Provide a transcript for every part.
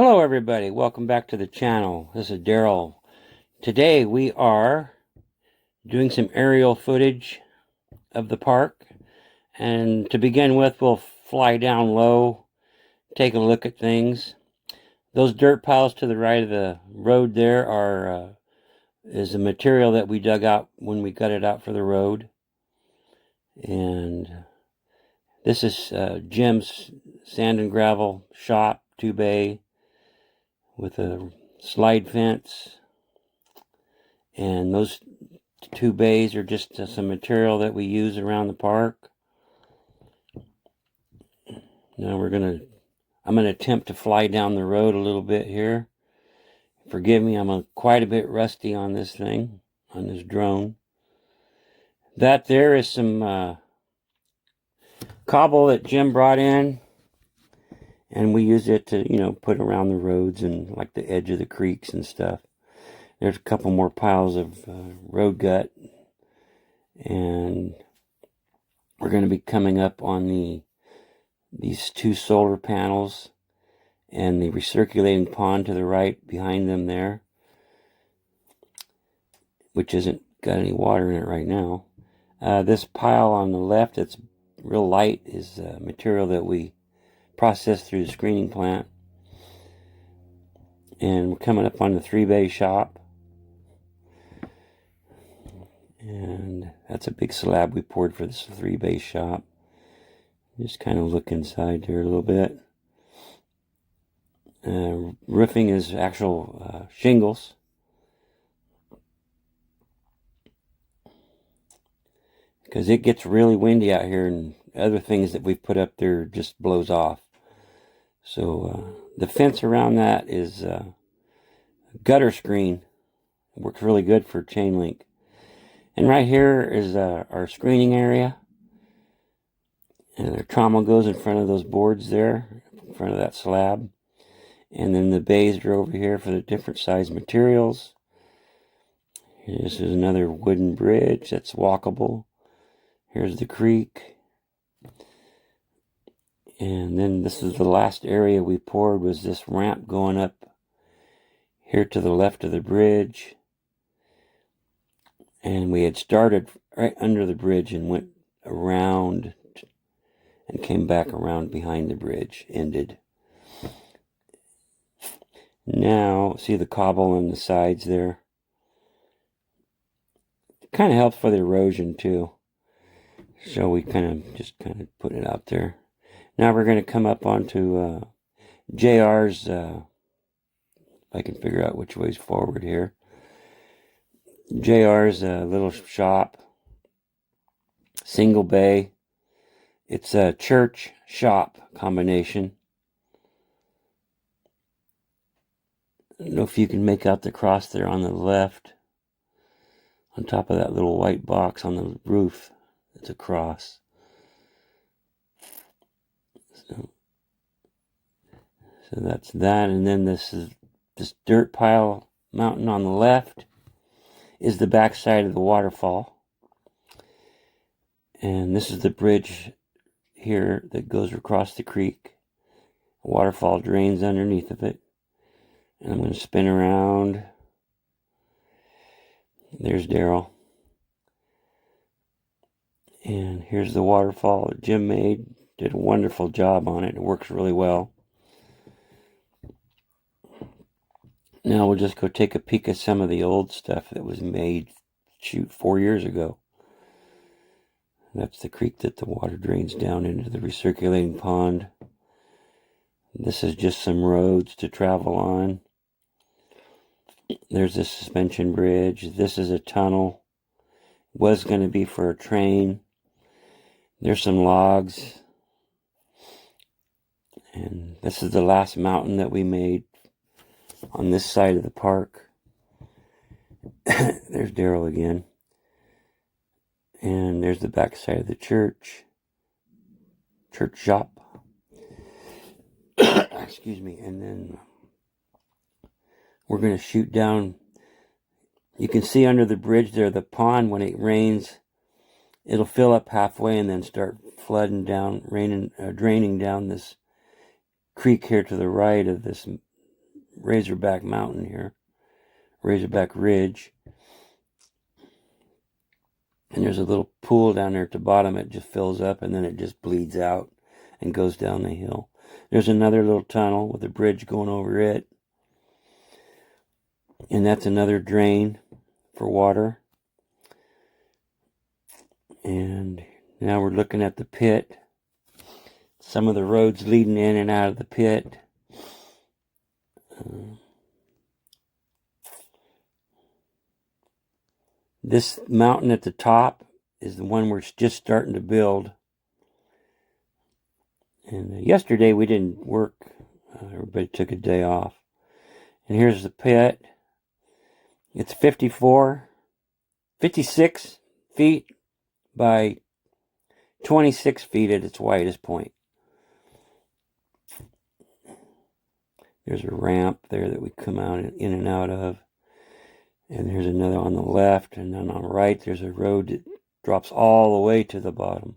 Hello everybody, welcome back to the channel. This is Daryl. Today we are doing some aerial footage of the park, and to begin with we'll fly down low, take a look at things. Those dirt piles to the right of the road there is a material that we dug out when we cut it out for the road. And this is Jim's sand and gravel shop, 2-bay, with a slide fence. And those 2 bays are just some material that we use around the park. Now I'm gonna attempt to fly down the road a little bit here. Forgive me, I'm quite a bit rusty on this thing, on this drone. That there is some cobble that Jim brought in, and we use it to, put around the roads and like the edge of the creeks and stuff. There's a couple more piles of road gut, and we're going to be coming up on these 2 solar panels and the recirculating pond to the right behind them there, which isn't got any water in it right now. This pile on the left that's real light is material that we process through the screening plant. And we're coming up on the 3-bay shop. And that's a big slab we poured for this 3-bay shop. Just kind of look inside there a little bit. Roofing is actual shingles. Because it gets really windy out here, and other things that we've put up there just blows off. So the fence around that is gutter screen. It works really good for chain link. And right here is our screening area. And our trommel goes in front of those boards there, in front of that slab. And then the bays are over here for the different size materials. This is another wooden bridge that's walkable. Here's the creek. And then this is the last area we poured, was this ramp going up here to the left of the bridge. And we had started right under the bridge and went around and came back around behind the bridge, ended. Now, see the cobble on the sides there? It kind of helps for the erosion too. So we kind of put it out there. Now we're going to come up onto JR's, if I can figure out which way's forward here. JR's little shop, single bay. It's a church shop combination. I don't know if you can make out the cross there on the left, on top of that little white box on the roof. It's a cross. So that's that, and then this dirt pile mountain on the left is the back side of the waterfall. And this is the bridge here that goes across the creek. The waterfall drains underneath of it. And I'm going to spin around. There's Daryl. And here's the waterfall that Jim made. Did a wonderful job on it. It works really well. Now we'll just go take a peek at some of the old stuff that was made, 4 years ago. That's the creek that the water drains down into the recirculating pond. This is just some roads to travel on. There's a suspension bridge. This is a tunnel. Was going to be for a train. There's some logs. And this is the last mountain that we made on this side of the park. There's Daryl again. And there's the back side of the church shop. Excuse me. And then we're going to shoot down. You can see under the bridge there, the pond, when it rains, it'll fill up halfway and then start flooding down, draining down this creek here to the right of this Razorback Mountain here, Razorback Ridge. And there's a little pool down there at the bottom. It just fills up and then it just bleeds out and goes down the hill. There's another little tunnel with a bridge going over it. And that's another drain for water. And now we're looking at the pit. Some of the roads leading in and out of the pit. This mountain at the top is the one we're just starting to build. And yesterday we didn't work. Everybody took a day off. And here's the pit. It's 56 feet by 26 feet at its widest point. There's a ramp there that we come out in and out of. And there's another on the left, and then on the right there's a road that drops all the way to the bottom.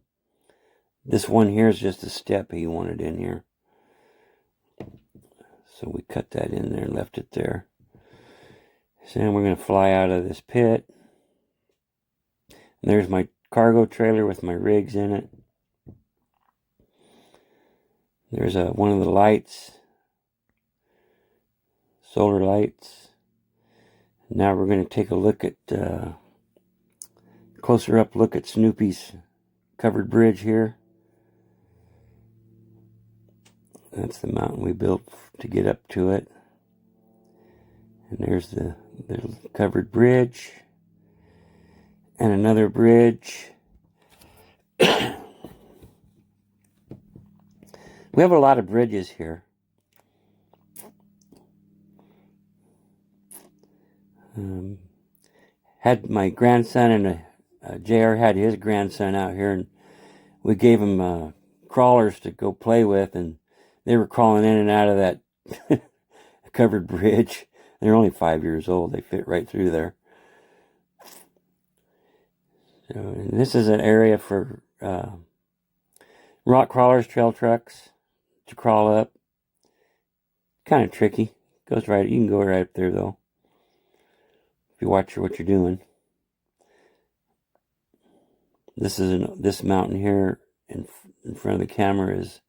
This one here is just a step he wanted in here. So we cut that in there and left it there. So then we're going to fly out of this pit. And there's my cargo trailer with my rigs in it. There's one of the lights. Solar lights. Now we're going to take a look at, closer up look at Snoopy's covered bridge here. That's the mountain we built to get up to it. And there's the covered bridge. And another bridge. We have a lot of bridges here. Had my grandson and JR had his grandson out here, and we gave him crawlers to go play with, and they were crawling in and out of that covered bridge. They're only 5 years old. They fit right through there. So, and this is an area for rock crawlers, trail trucks to crawl up. Kind of tricky. Goes right. You can go right up there though. You watch what you're doing. This mountain here in front of the camera is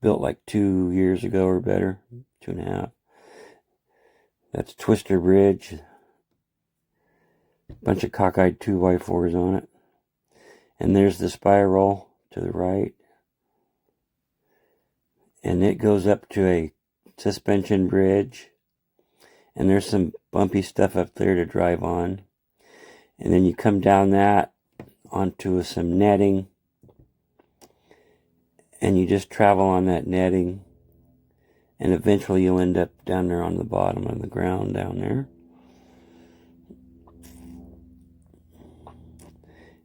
built like 2 years ago or better, 2.5. That's Twister Bridge. Bunch of cockeyed 2x4s on it. And there's the spiral to the right. And it goes up to a suspension bridge. And there's some bumpy stuff up there to drive on. And then you come down that onto some netting. And you just travel on that netting. And eventually you'll end up down there on the bottom of the ground down there.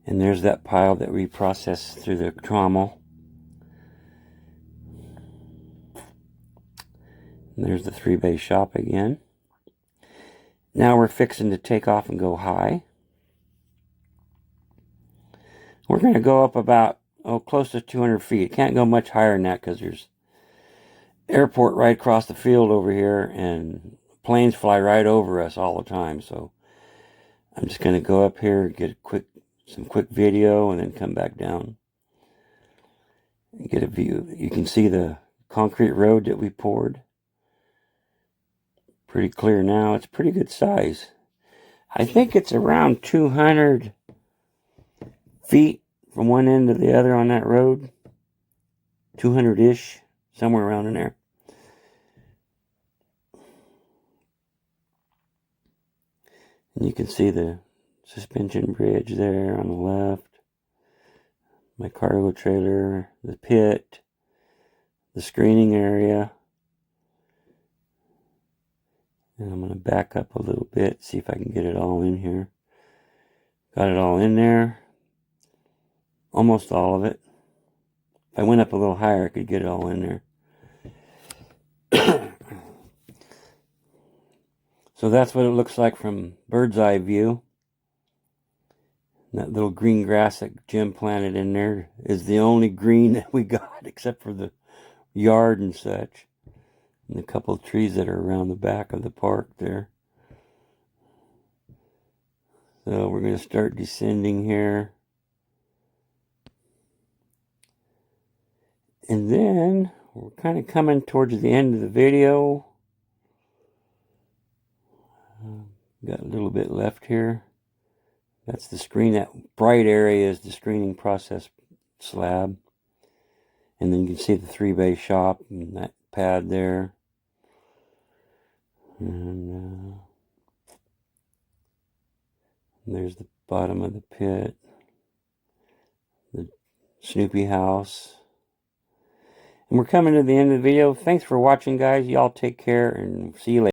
And there's that pile that we processed through the trommel. And there's the 3-bay shop again. Now we're fixing to take off and go high. We're going to go up about, close to 200 feet. Can't go much higher than that because there's airport right across the field over here, and planes fly right over us all the time. So I'm just going to go up here, get some quick video, and then come back down and get a view. You can see the concrete road that we poured. Pretty clear now. It's pretty good size. I think it's around 200 feet from one end to the other on that road. 200-ish, somewhere around in there. And you can see the suspension bridge there on the left. My cargo trailer, the pit, the screening area. And I'm going to back up a little bit, see if I can get it all in here. Got it all in there. Almost all of it. If I went up a little higher, I could get it all in there. So that's what it looks like from bird's eye view. That little green grass that Jim planted in there is the only green that we got, except for the yard and such. And a couple of trees that are around the back of the park there. So we're going to start descending here. And then we're kind of coming towards the end of the video. Got a little bit left here. That's the screen. That bright area is the screening process slab. And then you can see the 3-bay shop and that pad there. And there's the bottom of the pit. The Snoopy house. And we're coming to the end of the video. Thanks for watching, guys. Y'all take care and see you later.